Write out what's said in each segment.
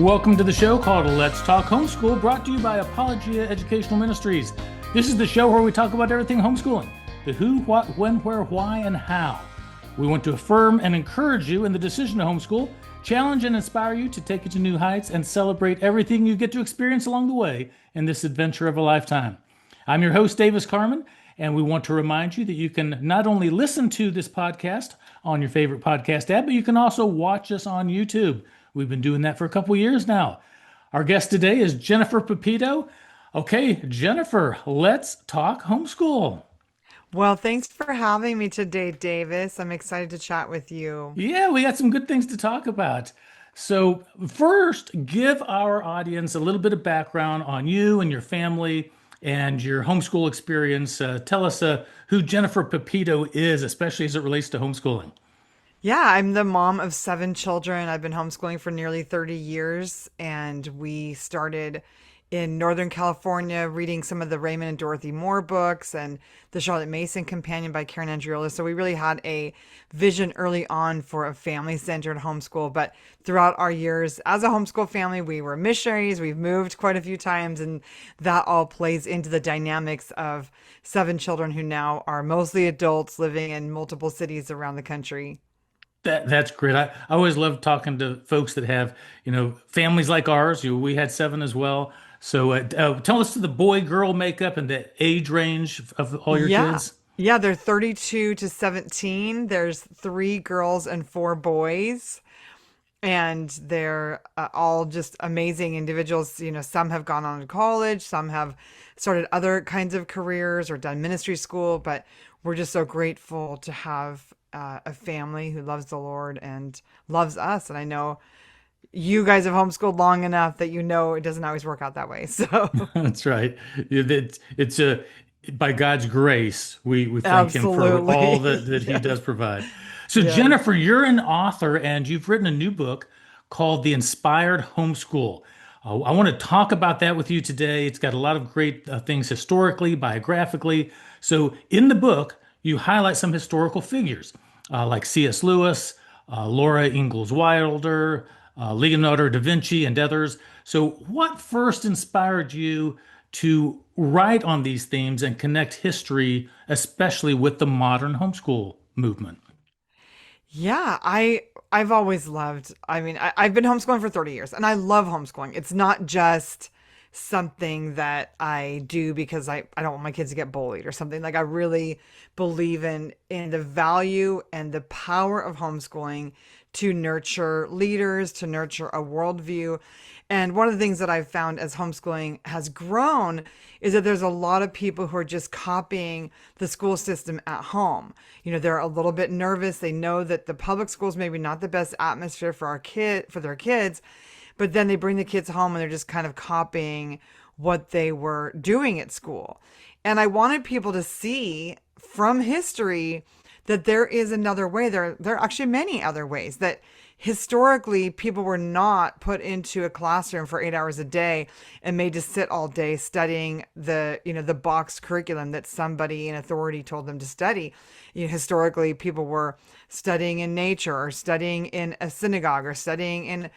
Welcome to the show called Let's Talk Homeschool, brought to you by Apologia Educational Ministries. This is the show where we talk about everything homeschooling: the who, what, when, where, why, and how. We want to affirm and encourage you in the decision to homeschool, challenge and inspire you to take it to new heights, and celebrate everything you get to experience along the way in this adventure of a lifetime. I'm your host, Davis Carman, and we want to remind you that you can not only listen to this podcast on your favorite podcast app, but you can also watch us on YouTube. We've been doing that for a couple years now. Our guest today is Jennifer Pepito. Okay, Jennifer, let's talk homeschool. Well, thanks for having me today, Davis. I'm excited to chat with you. Yeah, we got some good things to talk about. So first, give our audience a little bit of background on you and your family and your homeschool experience. Tell us who Jennifer Pepito is, especially as it relates to homeschooling. Yeah, I'm the mom of 7 children. I've been homeschooling for nearly 30 years, and we started in Northern California reading some of the Raymond and Dorothy Moore books and the Charlotte Mason Companion by Karen Andriola. So we really had a vision early on for a family-centered homeschool. But throughout our years as a homeschool family, we were missionaries. We've moved quite a few times, and that all plays into the dynamics of 7 children who now are mostly adults living in multiple cities around the country. That's great. I always love talking to folks that have, families like ours. We had 7 as well. So tell us the boy-girl makeup and the age range of all your Yeah. kids. Yeah, they're 32 to 17. There's 3 girls and 4 boys, and they're all just amazing individuals. Some have gone on to college, some have started other kinds of careers or done ministry school, but we're just so grateful to have a family who loves the Lord and loves us. And I know you guys have homeschooled long enough that it doesn't always work out that way. So That's right. It's by God's grace, we thank Him for all absolutely. that He does Yes. provide. So, Yes. Jennifer, you're an author and you've written a new book called The Inspired Homeschool. I want to talk about that with you today. It's got a lot of great things historically, biographically. So, in the book, you highlight some historical figures like C.S. Lewis, Laura Ingalls Wilder, Leonardo da Vinci, and others. So, what first inspired you to write on these themes and connect history, especially with the modern homeschool movement? Yeah, I've always loved. I've been homeschooling for 30 years and I love homeschooling. It's not just something that I do because I don't want my kids to get bullied or something. Like I really believe in the value and the power of homeschooling to nurture leaders, to nurture a worldview. And one of the things that I've found as homeschooling has grown is that there's a lot of people who are just copying the school system at home. They're a little bit nervous. They know that the public schools maybe not the best atmosphere for their kids, but then they bring the kids home and they're just kind of copying what they were doing at school. And I wanted people to see from history that there is another way. There are actually many other ways that historically people were not put into a classroom for 8 hours a day and made to sit all day studying the box curriculum that somebody in authority told them to study. Historically, people were studying in nature or studying in a synagogue or studying in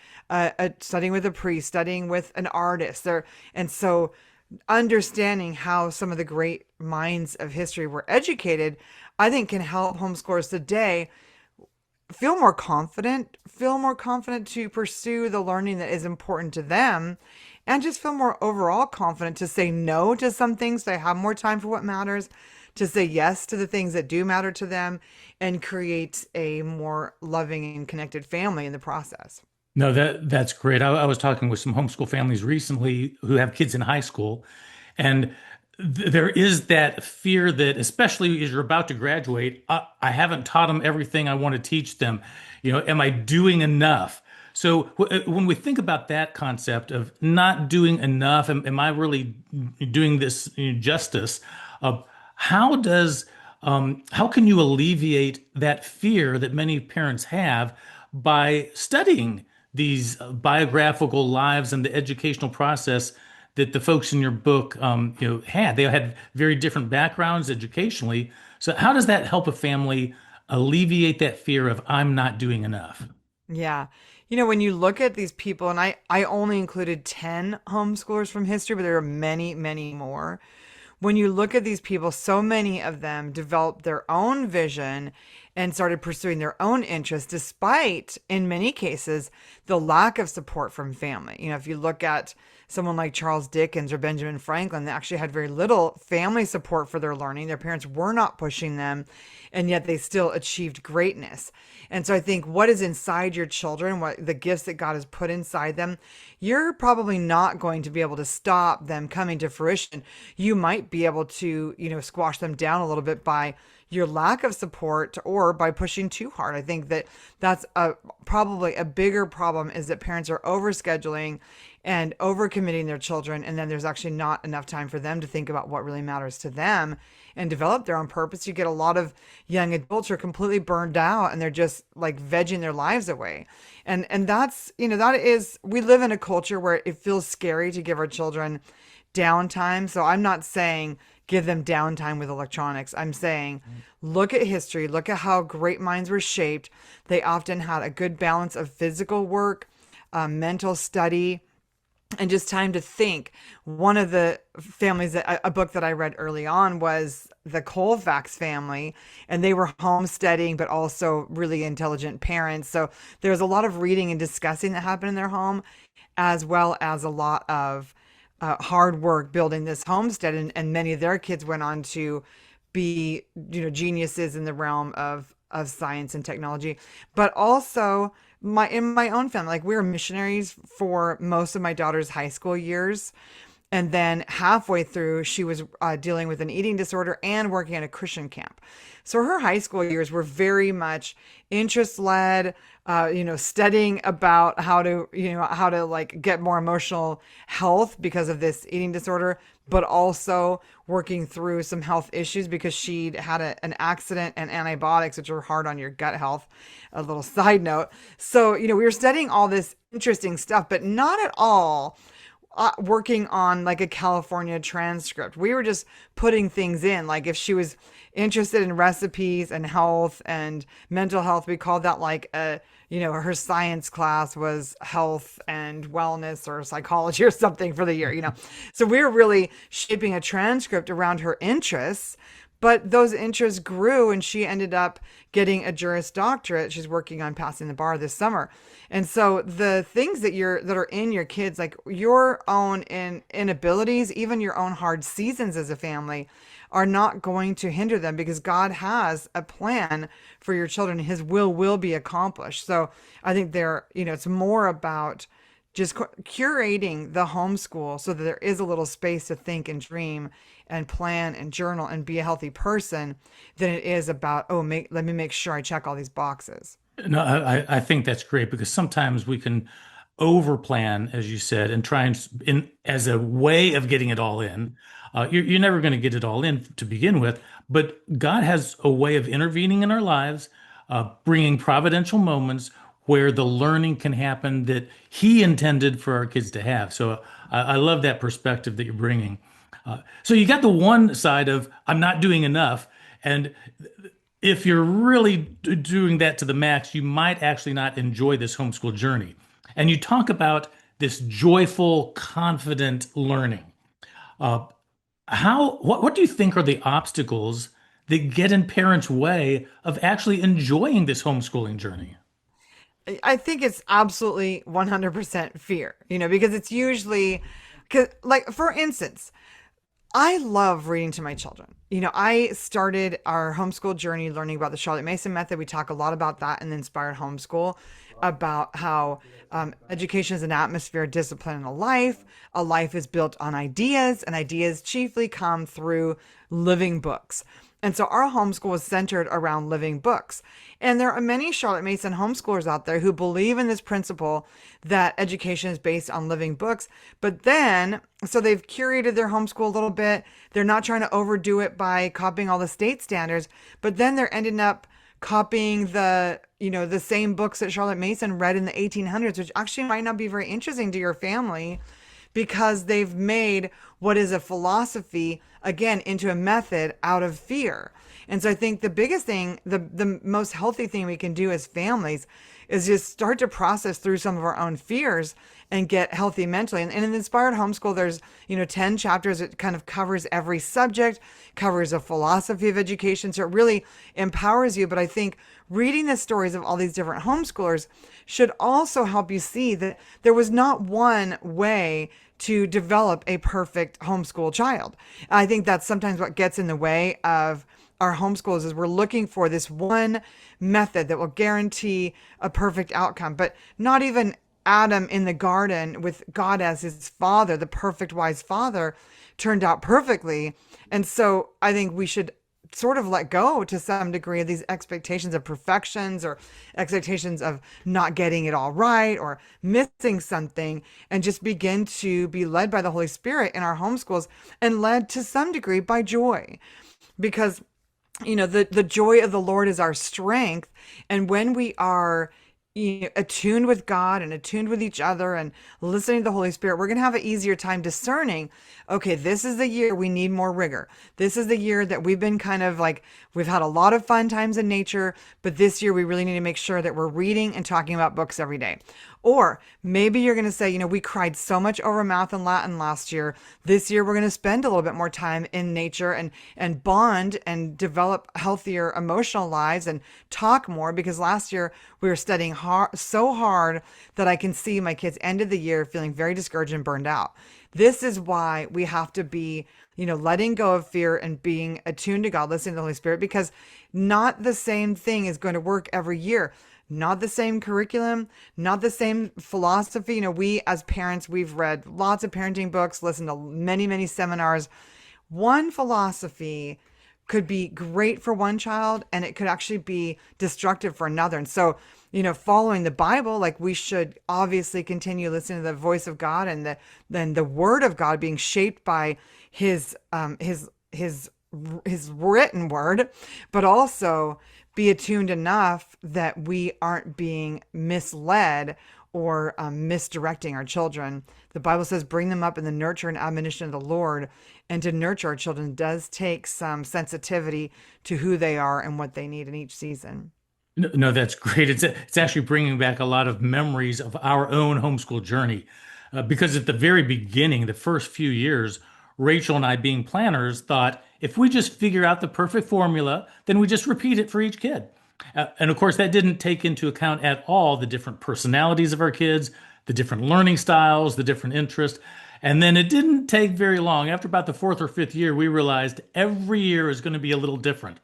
studying with a priest, studying with an artist there. And so understanding how some of the great minds of history were educated, I think can help homeschoolers today feel more confident to pursue the learning that is important to them, and just feel more overall confident to say no to some things. They have more time for what matters, to say yes to the things that do matter to them, and create a more loving and connected family in the process. No, that's great. I was talking with some homeschool families recently who have kids in high school, and there is that fear that, especially as you're about to graduate, I haven't taught them everything I want to teach them. Am I doing enough? So when we think about that concept of not doing enough, am I really doing this justice? Uh, how does how can you alleviate that fear that many parents have by studying these biographical lives and the educational process that the folks in your book, had? They had very different backgrounds educationally. So how does that help a family alleviate that fear of I'm not doing enough? Yeah. When you look at these people, and I only included 10 homeschoolers from history, but there are many, many more. When you look at these people, so many of them developed their own vision and started pursuing their own interests, despite, in many cases, the lack of support from family. If you look at someone like Charles Dickens or Benjamin Franklin, they actually had very little family support for their learning. Their parents were not pushing them, and yet they still achieved greatness. And so I think what is inside your children, what the gifts that God has put inside them, you're probably not going to be able to stop them coming to fruition. You might be able to, squash them down a little bit by your lack of support or by pushing too hard. I think that that's probably a bigger problem, is that parents are overscheduling and overcommitting their children, and then there's actually not enough time for them to think about what really matters to them and develop their own purpose. You get a lot of young adults who are completely burned out, and they're just like vegging their lives away. And that's, that is, we live in a culture where it feels scary to give our children downtime. So I'm not saying give them downtime with electronics. I'm saying look at history, look at how great minds were shaped. They often had a good balance of physical work, mental study, and just time to think. One of the families that a book that I read early on was the Colfax family, and they were homesteading, but also really intelligent parents. So there's a lot of reading and discussing that happened in their home, as well as a lot of hard work building this homestead. And many of their kids went on to be, geniuses in the realm of science and technology, but also in my own family, like we were missionaries for most of my daughter's high school years. And then halfway through, she was dealing with an eating disorder and working at a Christian camp. So her high school years were very much interest led, studying about how to like get more emotional health because of this eating disorder, but also working through some health issues because she'd had an accident and antibiotics, which are hard on your gut health. A little side note. So, we were studying all this interesting stuff, but not at all working on like a California transcript. We were just putting things in. Like if she was interested in recipes and health and mental health, we called that like her science class was health and wellness or psychology or something for the year. So we were really shaping a transcript around her interests. But those interests grew, and she ended up getting a Juris Doctorate. She's working on passing the bar this summer. And so the things that are in your kids, like your own inabilities, even your own hard seasons as a family, are not going to hinder them, because God has a plan for your children. His will be accomplished. So I think it's more about just curating the homeschool so that there is a little space to think and dream and plan and journal and be a healthy person, than it is about, let me make sure I check all these boxes. No, I think that's great, because sometimes we can over plan, as you said, and try as a way of getting it all in. You're never going to get it all in to begin with, but God has a way of intervening in our lives, bringing providential moments where the learning can happen that He intended for our kids to have. So I love that perspective that you're bringing. So you got the one side of I'm not doing enough, and if you're really doing that to the max, you might actually not enjoy this homeschool journey. And you talk about this joyful, confident learning. Uh, what do you think are the obstacles that get in parents' way of actually enjoying this homeschooling journey? I think it's absolutely 100% fear, because it's usually, cause, like, for instance, I love reading to my children. I started our homeschool journey learning about the Charlotte Mason method. We talk a lot about that in the Inspired Homeschool, about how education is an atmosphere, discipline, and a life. A life is built on ideas, and ideas chiefly come through living books. And so our homeschool is centered around living books. And there are many Charlotte Mason homeschoolers out there who believe in this principle that education is based on living books. But then, so they've curated their homeschool a little bit. They're not trying to overdo it by copying all the state standards, but then they're ending up copying the same books that Charlotte Mason read in the 1800s, which actually might not be very interesting to your family, because they've made what is a philosophy, again, into a method out of fear. And so I think the biggest thing, the most healthy thing we can do as families is just start to process through some of our own fears and get healthy mentally. And in Inspired Homeschool, there's, 10 chapters. It kind of covers every subject, covers a philosophy of education. So it really empowers you. But I think reading the stories of all these different homeschoolers should also help you see that there was not one way to develop a perfect homeschool child. I think that's sometimes what gets in the way of our homeschools is we're looking for this one method that will guarantee a perfect outcome, but not even Adam in the garden with God as his father, the perfect wise father, turned out perfectly. And so I think we should sort of let go to some degree of these expectations of perfections or expectations of not getting it all right or missing something, and just begin to be led by the Holy Spirit in our homeschools and led to some degree by joy. Because the joy of the Lord is our strength. And when we are attuned with God and attuned with each other and listening to the Holy Spirit, we're going to have an easier time discerning, okay, this is the year we need more rigor. This is the year that we've been kind of like, we've had a lot of fun times in nature, but this year we really need to make sure that we're reading and talking about books every day. Or maybe you're going to say, we cried so much over math and Latin last year. This year, we're going to spend a little bit more time in nature and bond and develop healthier emotional lives and talk more, because last year we were studying so hard that I can see my kids ended the year feeling very discouraged and burned out. This is why we have to be, letting go of fear and being attuned to God, listening to the Holy Spirit, because not the same thing is going to work every year. Not the same curriculum, not the same philosophy. We as parents, we've read lots of parenting books, listened to many, many seminars. One philosophy could be great for one child and it could actually be destructive for another. And so, following the Bible, like, we should obviously continue listening to the voice of God and then the word of God being shaped by his written word, but also be attuned enough that we aren't being misled or misdirecting our children. The Bible says, bring them up in the nurture and admonition of the Lord. And to nurture our children does take some sensitivity to who they are and what they need in each season. No, no, that's great. It's actually bringing back a lot of memories of our own homeschool journey. Because at the very beginning, the first few years, Rachel and I, being planners, thought if we just figure out the perfect formula, then we just repeat it for each kid. And of course, that didn't take into account at all the different personalities of our kids, the different learning styles, the different interests. And then it didn't take very long. After about the fourth or fifth year, we realized every year is going to be a little different.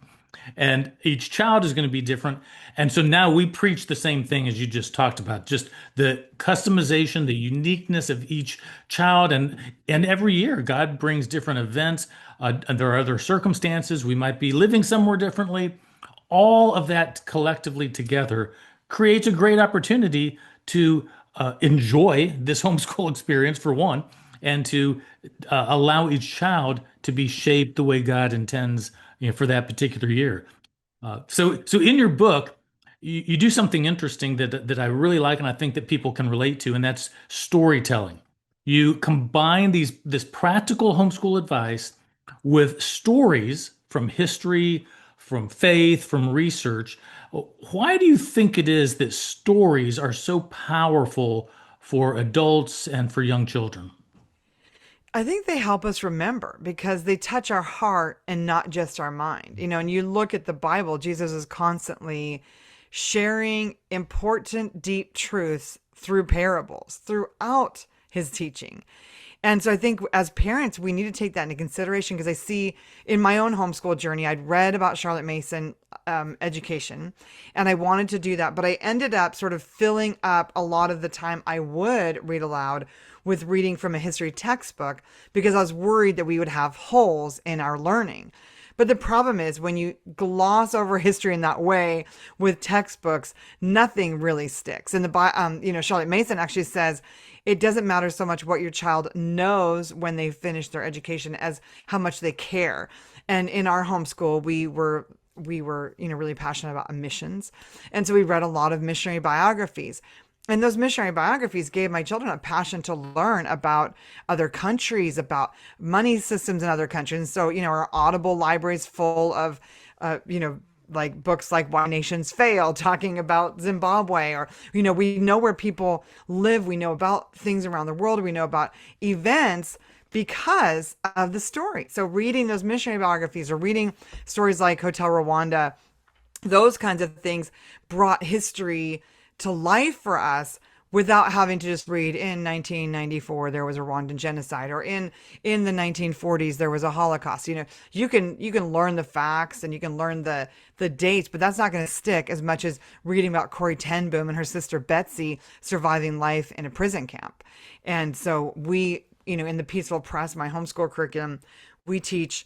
And each child is going to be different. And so now we preach the same thing as you just talked about, just the customization, the uniqueness of each child. And every year, God brings different events. And there are other circumstances. We might be living somewhere differently. All of that collectively together creates a great opportunity to enjoy this homeschool experience, for one, and to allow each child to be shaped the way God intends, for that particular year. So in your book, you do something interesting that I really like, and I think that people can relate to, and that's storytelling. You combine this practical homeschool advice with stories from history, from faith, from research. Why do you think it is that stories are so powerful for adults and for young children? I think they help us remember because they touch our heart and not just our mind. And you look at the Bible, Jesus is constantly sharing important, deep truths through parables throughout his teaching. And so I think as parents, we need to take that into consideration, because I see in my own homeschool journey, I'd read about Charlotte Mason education, and I wanted to do that, but I ended up sort of filling up a lot of the time I would read aloud with reading from a history textbook, because I was worried that we would have holes in our learning. But the problem is when you gloss over history in that way with textbooks, nothing really sticks. And Charlotte Mason actually says it doesn't matter so much what your child knows when they finish their education as how much they care. And in our homeschool, we were really passionate about missions. And so we read a lot of missionary biographies. And those missionary biographies gave my children a passion to learn about other countries, about money systems in other countries. And so, our Audible library is full of, like books like Why Nations Fail, talking about Zimbabwe, or, we know where people live. We know about things around the world. We know about events because of the story. So reading those missionary biographies or reading stories like Hotel Rwanda, those kinds of things brought history to life for us without having to just read in 1994 there was a Rwandan genocide, or in the 1940s there was a Holocaust. You can learn the facts and you can learn the dates, but that's not going to stick as much as reading about Corrie ten Boom and her sister Betsy surviving life in a prison camp. And so we, in the Peaceful Press, my homeschool curriculum, we teach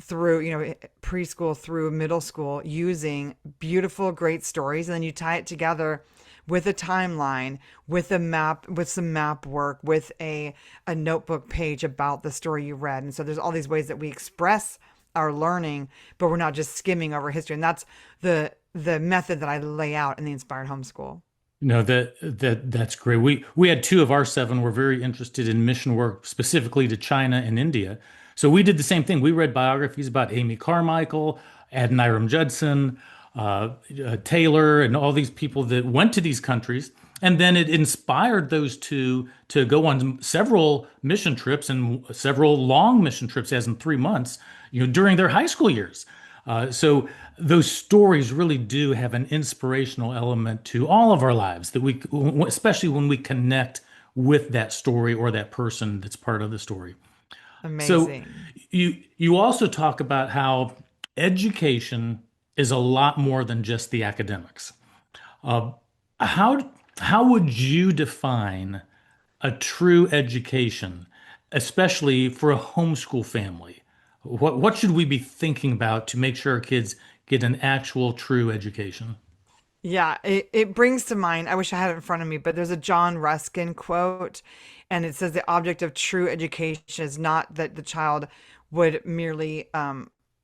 through, preschool through middle school, using beautiful, great stories. And then you tie it together with a timeline, with a map, with some map work, with a notebook page about the story you read. And so there's all these ways that we express our learning, but we're not just skimming over history. And that's the method that I lay out in the Inspired Homeschool. No, that's great. We had two of our seven were very interested in mission work, specifically to China and India. So we did the same thing. We read biographies about Amy Carmichael, Adoniram Judson, Taylor, and all these people that went to these countries. And then it inspired those two to go on several mission trips, and several long mission trips, as in 3 months, during their high school years. So those stories really do have an inspirational element to all of our lives, that we, especially when we connect with that story or that person that's part of the story. So Amazing. you also talk about how education is a lot more than just the academics. Uh, how how would you define a true education, especially for a homeschool family? What should we be thinking about to make sure our kids get an actual true education? Yeah, it brings to mind, I wish I had it in front of me, but there's a John Ruskin quote, and it says the object of true education is not that the child would merely,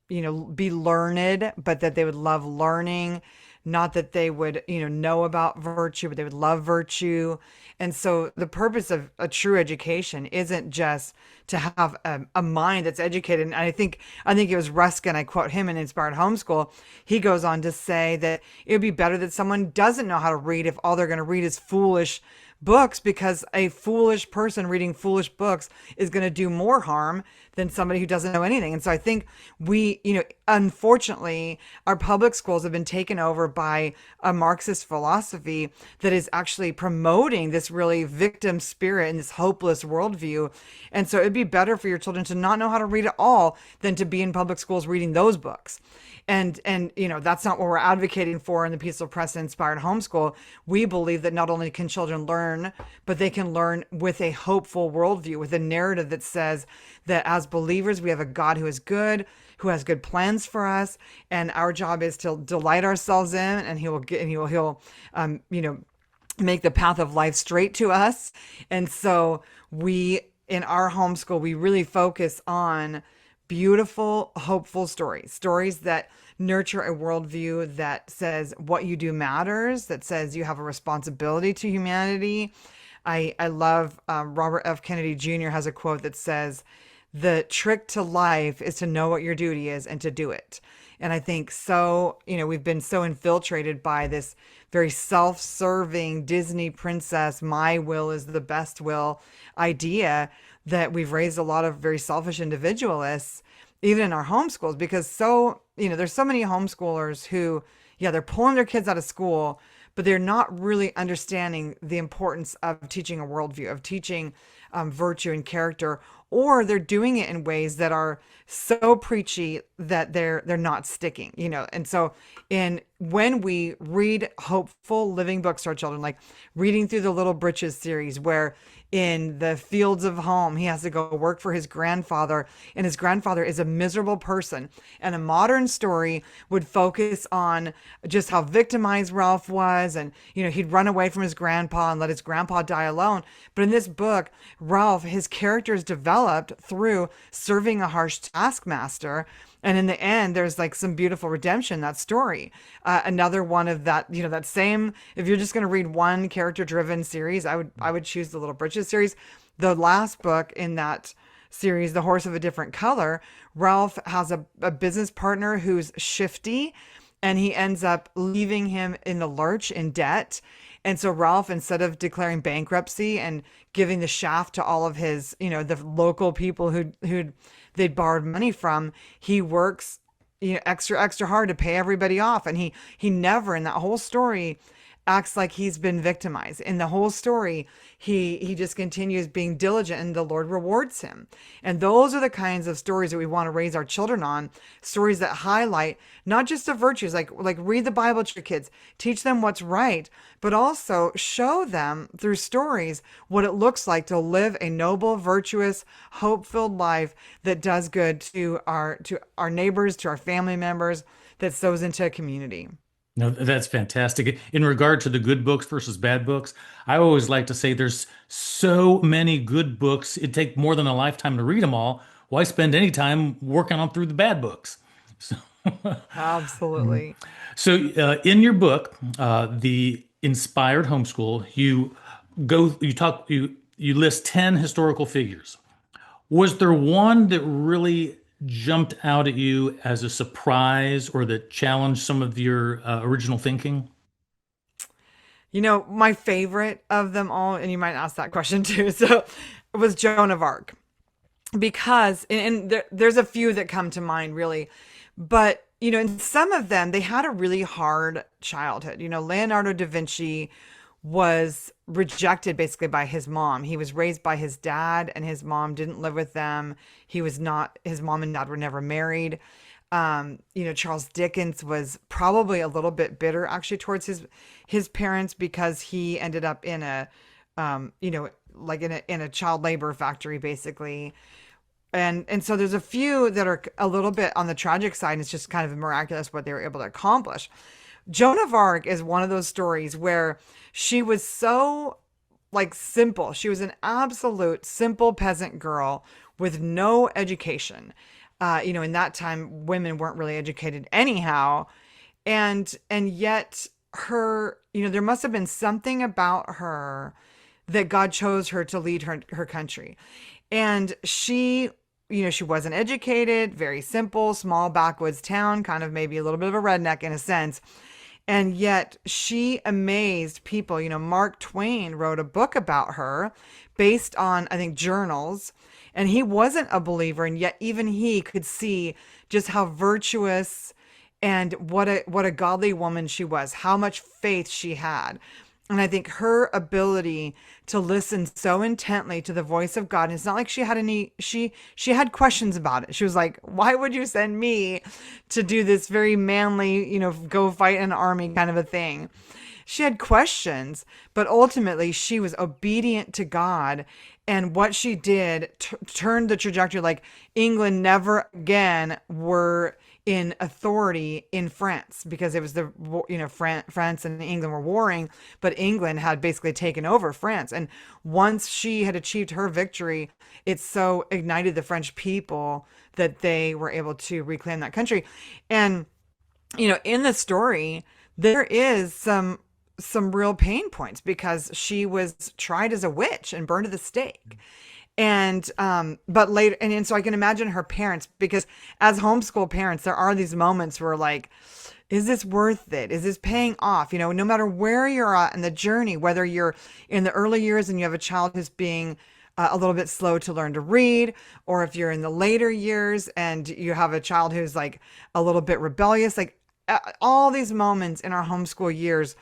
be learned, but that they would love learning, not that they would, know about virtue, but they would love virtue. And so the purpose of a true education isn't just to have a mind that's educated. And I think it was Ruskin, I quote him in Inspired Homeschool. He goes on to say that it would be better that someone doesn't know how to read if all they're going to read is foolish books, because a foolish person reading foolish books is going to do more harm than somebody who doesn't know anything. And so I think we, unfortunately, our public schools have been taken over by a Marxist philosophy that is actually promoting this really victim spirit and this hopeless worldview. And so it'd be better for your children to not know how to read at all than to be in public schools reading those books. And that's not what we're advocating for in the Peaceful Press and Inspired Homeschool. We believe that not only can children learn, but they can learn with a hopeful worldview, with a narrative that says that as believers we have a God who is good, who has good plans for us, and our job is to delight ourselves in, and he'll make the path of life straight to us. And so we, in our homeschool, we really focus on beautiful, hopeful stories that nurture a worldview that says what you do matters, that says you have a responsibility to humanity. I love Robert F. Kennedy Jr. has a quote that says, "The trick to life is to know what your duty is and to do it." And I think so, we've been so infiltrated by this very self-serving Disney princess, my will is the best will idea, that we've raised a lot of very selfish individualists, even in our homeschools, because there's so many homeschoolers who, yeah, they're pulling their kids out of school, but they're not really understanding the importance of teaching a worldview, of teaching virtue and character, or they're doing it in ways that are so preachy that they're not sticking, And so when we read hopeful living books to our children, like reading through the Little Britches series, where in the fields of home he has to go work for his grandfather, and his grandfather is a miserable person, and a modern story would focus on just how victimized Ralph was, and he'd run away from his grandpa and let his grandpa die alone. But in this book, Ralph, his character is developed, developed through serving a harsh taskmaster. And in the end, there's like some beautiful redemption in that story. Another one of that, that same, if you're just going to read one character driven series, I would choose the Little Britches series. The last book in that series, The Horse of a Different Color, Ralph has a business partner who's shifty, and he ends up leaving him in the lurch in debt. And so Ralph, instead of declaring bankruptcy and giving the shaft to all of his, the local people who they'd borrowed money from, he works, extra hard to pay everybody off. And he never in that whole story acts like he's been victimized. In the whole story, he just continues being diligent, and the Lord rewards him. And those are the kinds of stories that we want to raise our children on, stories that highlight not just the virtues, like read the Bible to your kids, teach them what's right, but also show them through stories what it looks like to live a noble, virtuous, hope-filled life that does good to our neighbors, to our family members, that sows into a community. No, that's fantastic. In regard to the good books versus bad books, I always like to say there's so many good books. It'd take more than a lifetime to read them all. Why spend any time working on through the bad books? So, Absolutely. in your book, The Inspired Homeschool, you list 10 historical figures. Was there one that really jumped out at you as a surprise or that challenged some of your original thinking? My favorite of them all, and you might ask that question too, so it was Joan of Arc. Because, and there's a few that come to mind really, but, in some of them, they had a really hard childhood. Leonardo da Vinci was rejected basically by his mom. He was raised by his dad, and his mom didn't live with them. His mom and dad were never married. Charles Dickens was probably a little bit bitter actually towards his parents, because he ended up in like in a child labor factory basically. And so there's a few that are a little bit on the tragic side, and it's just kind of miraculous what they were able to accomplish. Joan of Arc is one of those stories where she was so like simple. She was an absolute simple peasant girl with no education. In that time, women weren't really educated anyhow. And yet there must have been something about her that God chose her to lead her country. And she wasn't educated, very simple, small backwoods town, kind of maybe a little bit of a redneck in a sense. And yet she amazed people. Mark Twain wrote a book about her based on, I think, journals. And he wasn't a believer, and yet even he could see just how virtuous and what a godly woman she was, how much faith she had. And I think her ability to listen so intently to the voice of God, and it's not like she had questions about it. She was like, why would you send me to do this very manly, go fight an army kind of a thing? She had questions, but ultimately she was obedient to God. And what she did turned the trajectory. Like, England never again were in authority in France, because it was France and England were warring, but England had basically taken over France. And once she had achieved her victory, it so ignited the French people that they were able to reclaim that country. And, in the story, there is some real pain points, because she was tried as a witch and burned at the stake. And but later, and so I can imagine her parents, because as homeschool parents, there are these moments where like, is this worth it? Is this paying off? No matter where you're at in the journey, whether you're in the early years and you have a child who's being a little bit slow to learn to read, or if you're in the later years and you have a child who's like a little bit rebellious, like all these moments in our homeschool years,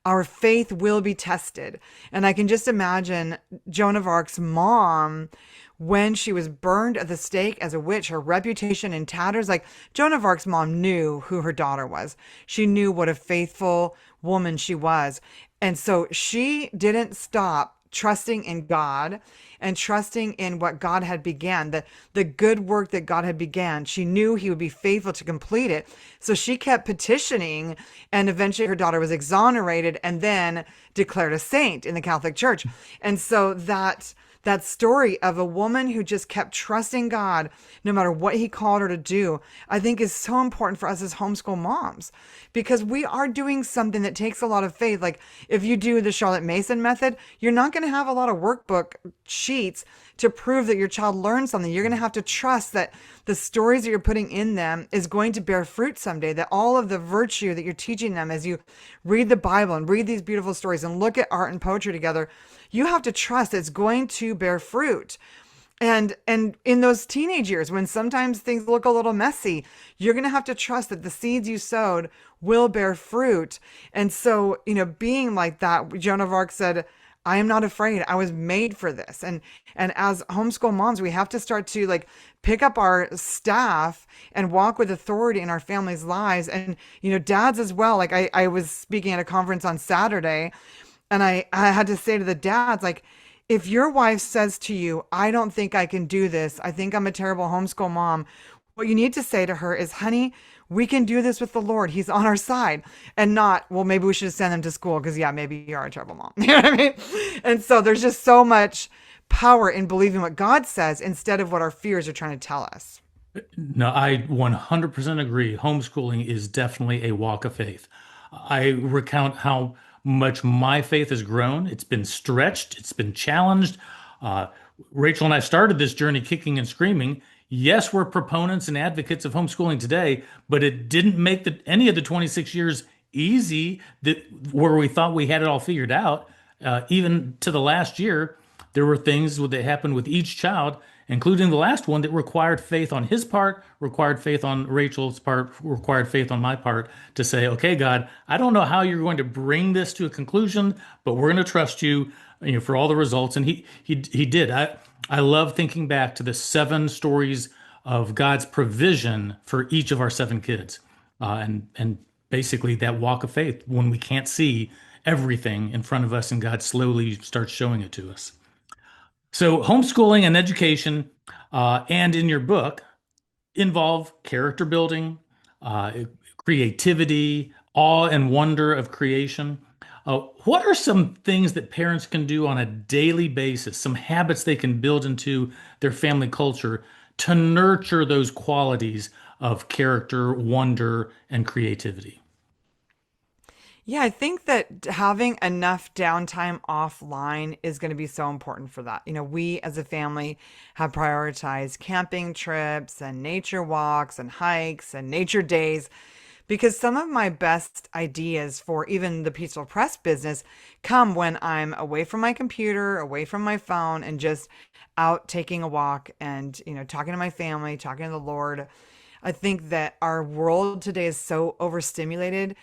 our faith will be tested. And I can just imagine Joan of Arc's mom, when she was burned at the stake as a witch, her reputation in tatters. Like, Joan of Arc's mom knew who her daughter was. She knew what a faithful woman she was. And so she didn't stop trusting in God and trusting in what God had began, the good work that God had began. She knew he would be faithful to complete it. So she kept petitioning, and eventually her daughter was exonerated and then declared a saint in the Catholic Church. And so that that story of a woman who just kept trusting God no matter what he called her to do, I think is so important for us as homeschool moms, because we are doing something that takes a lot of faith. Like if you do the Charlotte Mason method, you're not going to have a lot of workbook sheets to prove that your child learned something. You're going to have to trust that the stories that you're putting in them is going to bear fruit someday, that all of the virtue that you're teaching them as you read the Bible and read these beautiful stories and look at art and poetry together, you have to trust it's going to bear fruit. And in those teenage years, when sometimes things look a little messy, you're going to have to trust that the seeds you sowed will bear fruit. And so, being like that, Joan of Arc said, I am not afraid. I was made for this. And as homeschool moms, we have to start to like pick up our staff and walk with authority in our families' lives. And, dads as well. Like I was speaking at a conference on Saturday, and I had to say to the dads, like, if your wife says to you, I don't think I can do this, I think I'm a terrible homeschool mom, what you need to say to her is, honey, we can do this with the Lord. He's on our side. And not, well, maybe we should send them to school because, yeah, maybe you are a terrible mom. You know what I mean? And so there's just so much power in believing what God says instead of what our fears are trying to tell us. No, I 100% agree. Homeschooling is definitely a walk of faith. I recount how much my faith has grown. It's been stretched, it's been challenged. Uh, Rachel and I started this journey kicking and screaming. Yes, we're proponents and advocates of homeschooling today, but it didn't make any of the 26 years easy where we thought we had it all figured out. Even to the last year, there were things that happened with each child, including the last one, that required faith on his part, required faith on Rachel's part, required faith on my part to say, okay, God, I don't know how you're going to bring this to a conclusion, but we're going to trust you, for all the results. And he did. I love thinking back to the 7 stories of God's provision for each of our 7 kids, and basically that walk of faith when we can't see everything in front of us and God slowly starts showing it to us. So, homeschooling and education, and in your book, involve character building, uh, creativity, awe and wonder of creation. What are some things that parents can do on a daily basis, some habits they can build into their family culture to nurture those qualities of character, wonder, and creativity? Yeah, I think that having enough downtime offline is going to be so important for that. We as a family have prioritized camping trips and nature walks and hikes and nature days, because some of my best ideas for even the Peaceful Press business come when I'm away from my computer, away from my phone, and just out taking a walk and, talking to my family, talking to the Lord. I think that our world today is so overstimulated.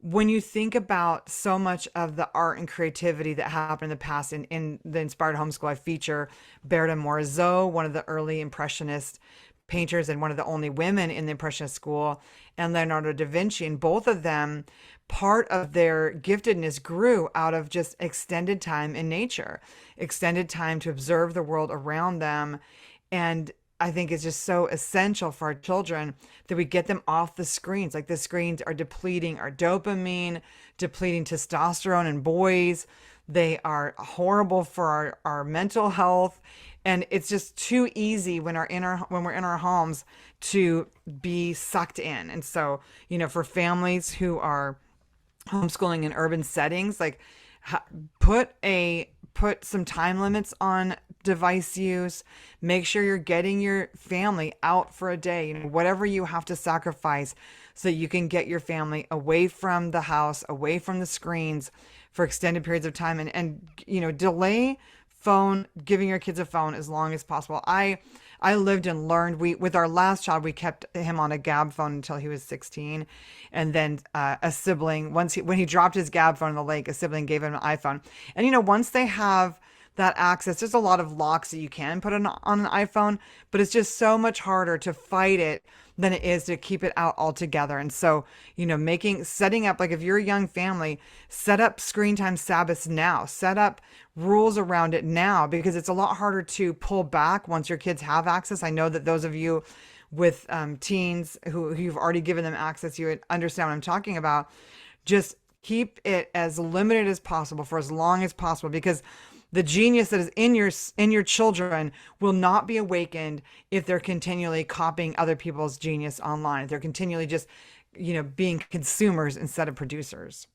When you think about so much of the art and creativity that happened in the past, in the Inspired Homeschool, I feature Berta Morisot, one of the early Impressionist painters and one of the only women in the Impressionist school, and Leonardo da Vinci. And both of them, part of their giftedness grew out of just extended time in nature, extended time to observe the world around them. And I think it's just so essential for our children that we get them off the screens. Like the screens are depleting our dopamine, depleting testosterone in boys. They are horrible for our mental health. And it's just too easy when we're in our homes to be sucked in. And so, for families who are homeschooling in urban settings, like put some time limits on device use. Make sure you're getting your family out for a day, whatever you have to sacrifice so that you can get your family away from the house, away from the screens for extended periods of time, and delay giving your kids a phone as long as possible. I lived and learned. With our last child, we kept him on a Gab phone until he was 16, and then a sibling, when he dropped his Gab phone in the lake, a sibling gave him an iPhone. And once they have that access, there's a lot of locks that you can put on an iPhone, but it's just so much harder to fight it than it is to keep it out altogether. And so, setting up, like if you're a young family, set up screen time Sabbaths now, set up rules around it now, because it's a lot harder to pull back once your kids have access. I know that those of you with teens who you've already given them access, you would understand what I'm talking about. Just keep it as limited as possible for as long as possible, because The genius that is in your children will not be awakened if they're continually copying other people's genius online. If they're continually just, being consumers instead of producers.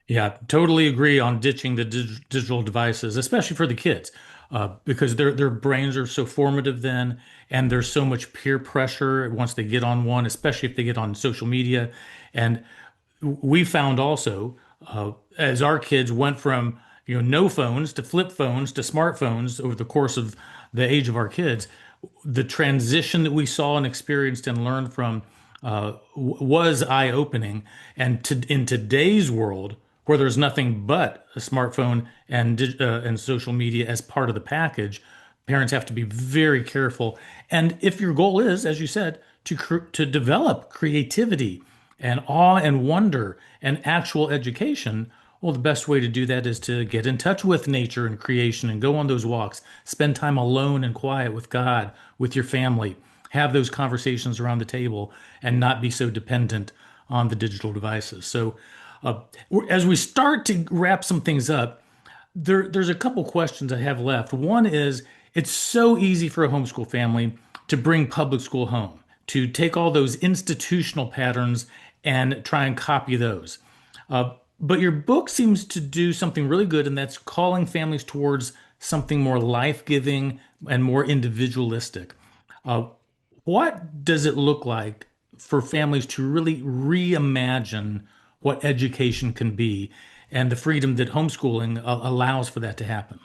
Yeah, totally agree on ditching the digital devices, especially for the kids, because their brains are so formative then, and there's so much peer pressure once they get on one, especially if they get on social media. And we found also, as our kids went from no phones to flip phones to smartphones over the course of the age of our kids, the transition that we saw and experienced and learned from was eye-opening. And in today's world, where there's nothing but a smartphone and social media as part of the package, parents have to be very careful. And if your goal is, as you said, to develop creativity and awe and wonder and actual education, well, the best way to do that is to get in touch with nature and creation and go on those walks, spend time alone and quiet with God, with your family, have those conversations around the table, and not be so dependent on the digital devices. So, as we start to wrap some things up, there's a couple questions I have left. One is, it's so easy for a homeschool family to bring public school home, to take all those institutional patterns and try and copy those. But your book seems to do something really good, and that's calling families towards something more life-giving and more individualistic. Uh, what does it look like for families to really reimagine what education can be and the freedom that homeschooling allows for that to happen?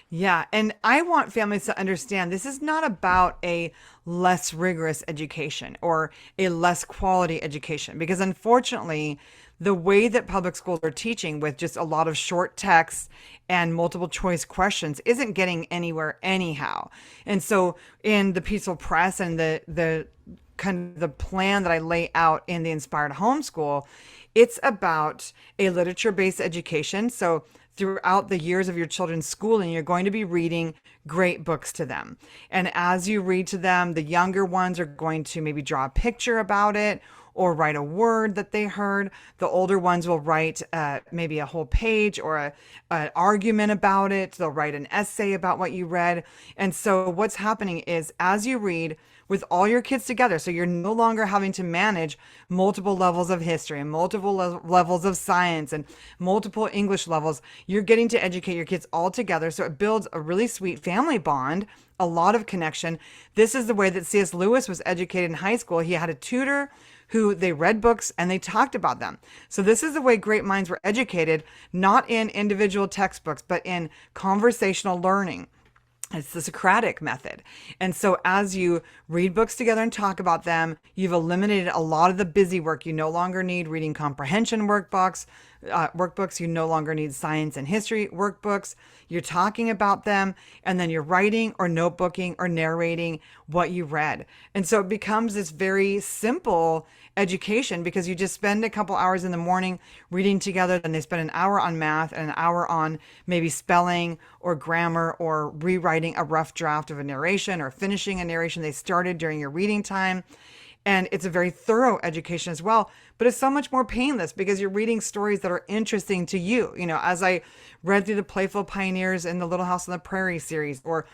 Yeah, and I want families to understand this is not about a less rigorous education or a less quality education, because unfortunately, the way that public schools are teaching with just a lot of short text and multiple choice questions isn't getting anywhere anyhow. And so in the Peaceful Press and the kind of the plan that I lay out in the Inspired Homeschool, it's about a literature-based education. So throughout the years of your children's schooling, you're going to be reading great books to them. And as you read to them, the younger ones are going to maybe draw a picture about it or write a word that they heard. The older ones will write maybe a whole page or an argument about it. They'll write an essay about what you read. And so what's happening is as you read, with all your kids together. So you're no longer having to manage multiple levels of history and multiple levels of science and multiple English levels. You're getting to educate your kids all together. So it builds a really sweet family bond, a lot of connection. This is the way that C.S. Lewis was educated in high school. He had a tutor who they read books and they talked about them. So this is the way great minds were educated, not in individual textbooks, but in conversational learning. It's the Socratic method. And so as you read books together and talk about them, you've eliminated a lot of the busy work. You no longer need reading comprehension workbooks. You no longer need science and history workbooks. You're talking about them, and then you're writing or notebooking or narrating what you read. And so it becomes this very simple education because you just spend a couple hours in the morning reading together, then they spend an hour on math and an hour on maybe spelling or grammar or rewriting a rough draft of a narration or finishing a narration they started during your reading time. And it's a very thorough education as well, but it's so much more painless because you're reading stories that are interesting to you. As I read through the Playful Pioneers in the Little House on the Prairie series, or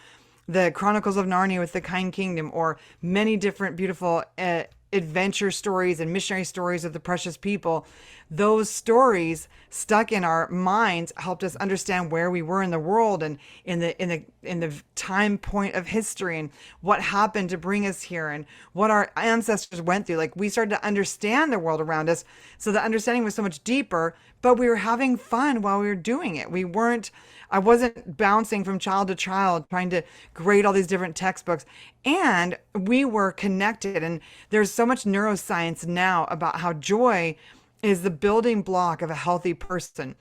the Chronicles of Narnia with the Kind Kingdom, or many different beautiful adventure stories and missionary stories of the precious people. Those stories stuck in our minds helped us understand where we were in the world and in the time point of history and what happened to bring us here and what our ancestors went through. Like, we started to understand the world around us. So the understanding was so much deeper, but we were having fun while we were doing it. I wasn't bouncing from child to child trying to grade all these different textbooks, and we were connected. And there's so much neuroscience now about how joy is the building block of a healthy person.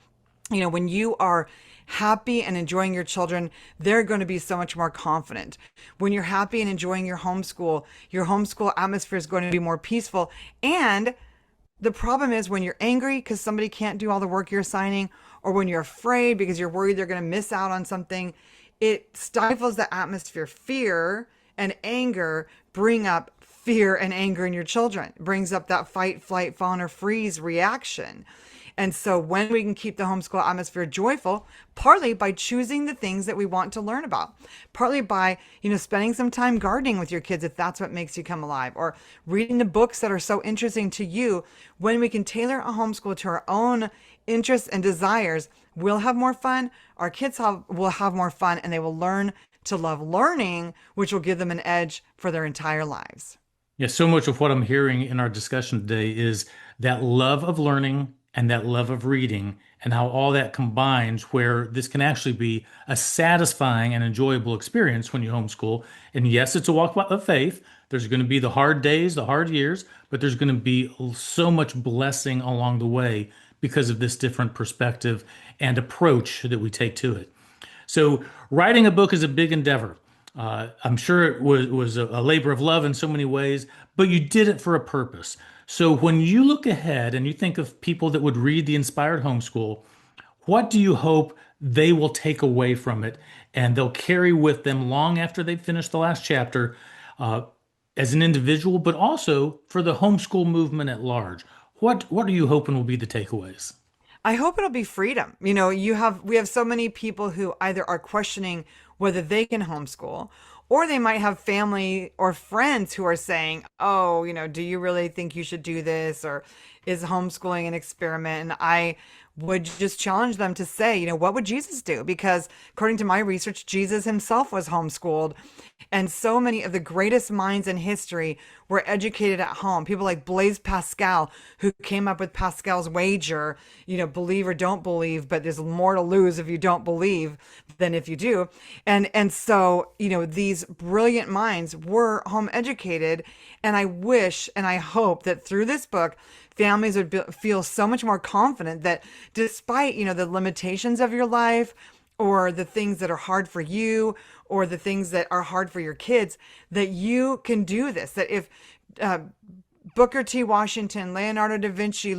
When you are happy and enjoying your children, they're going to be so much more confident. When you're happy and enjoying your homeschool atmosphere is going to be more peaceful. And the problem is when you're angry because somebody can't do all the work you're assigning, or when you're afraid because you're worried they're going to miss out on something, it stifles the atmosphere. Fear and anger bring up fear and anger in your children. It brings up that fight, flight, fawn, or freeze reaction. And so when we can keep the homeschool atmosphere joyful, partly by choosing the things that we want to learn about, partly by, spending some time gardening with your kids if that's what makes you come alive, or reading the books that are so interesting to you. When we can tailor a homeschool to our own interests and desires, we'll have more fun. Our kids will have more fun, and they will learn to love learning, which will give them an edge for their entire lives. Yeah, so much of what I'm hearing in our discussion today is that love of learning and that love of reading, and how all that combines, where this can actually be a satisfying and enjoyable experience when you homeschool. And yes, it's a walk of faith. There's going to be the hard days, the hard years, but there's going to be so much blessing along the way because of this different perspective and approach that we take to it. So, writing a book is a big endeavor. I'm sure it was a labor of love in so many ways, but you did it for a purpose. So, when you look ahead and you think of people that would read the Inspired Homeschool, what do you hope they will take away from it and they'll carry with them long after they've finished the last chapter, uh, as an individual, but also for the homeschool movement at large? What are you hoping will be the takeaways? I hope it'll be freedom. We have so many people who either are questioning whether they can homeschool, or they might have family or friends who are saying, "Oh, do you really think you should do this, or is homeschooling an experiment?" And I would just challenge them to say, what would Jesus do? Because according to my research, Jesus himself was homeschooled. And so many of the greatest minds in history were educated at home. People like Blaise Pascal, who came up with Pascal's wager, believe or don't believe, but there's more to lose if you don't believe than if you do. And so, these brilliant minds were home educated. And I wish and I hope that through this book, families would feel so much more confident that despite, the limitations of your life, or the things that are hard for you, or the things that are hard for your kids, that you can do this. That if Booker T. Washington, Leonardo da Vinci,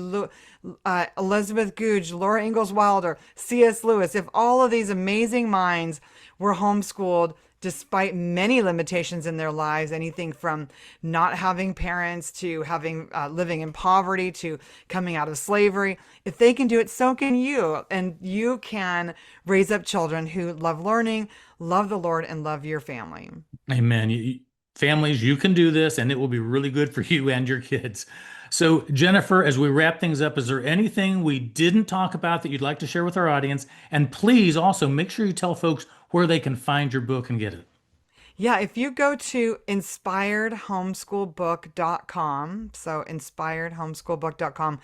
Elizabeth Goudge, Laura Ingalls Wilder, C.S. Lewis, if all of these amazing minds were homeschooled despite many limitations in their lives, anything from not having parents to having living in poverty to coming out of slavery, if they can do it, so can you. And you can raise up children who love learning, love the Lord, and love your family. Amen. Families, you can do this, and it will be really good for you and your kids. So, Jennifer, as we wrap things up, is there anything we didn't talk about that you'd like to share with our audience? And please also make sure you tell folks where they can find your book and get it. Yeah, if you go to inspiredhomeschoolbook.com, so inspiredhomeschoolbook.com,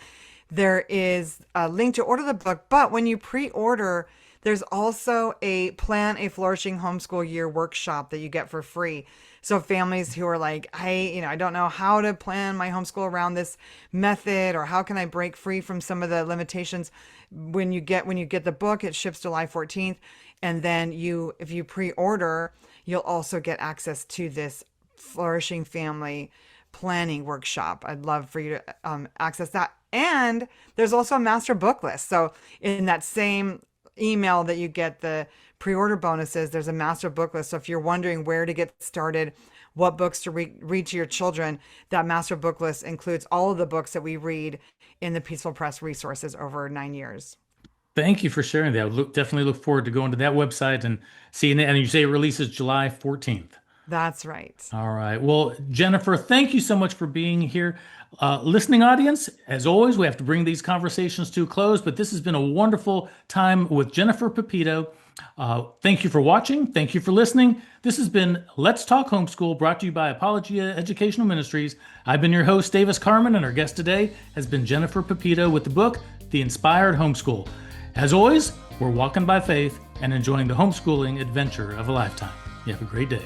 there is a link to order the book. But when you pre-order, there's also a Plan a Flourishing Homeschool Year workshop that you get for free. So families who are like, I don't know how to plan my homeschool around this method, or how can I break free from some of the limitations. When you get the book, it ships July 14th. And then if you pre-order, you'll also get access to this Flourishing Family Planning Workshop. I'd love for you to access that. And there's also a master book list. So in that same email that you get the pre-order bonuses, there's a master book list. So if you're wondering where to get started, what books to read to your children, that master book list includes all of the books that we read in the Peaceful Press resources over 9 years. Thank you for sharing that. Definitely look forward to going to that website and seeing it. And you say it releases July 14th. That's right. All right. Well, Jennifer, thank you so much for being here. Listening audience, as always, we have to bring these conversations to a close, but this has been a wonderful time with Jennifer Pepito. Thank you for watching. Thank you for listening. This has been Let's Talk Homeschool, brought to you by Apologia Educational Ministries. I've been your host, Davis Carman, and our guest today has been Jennifer Pepito with the book, The Inspired Homeschool. As always, we're walking by faith and enjoying the homeschooling adventure of a lifetime. You have a great day.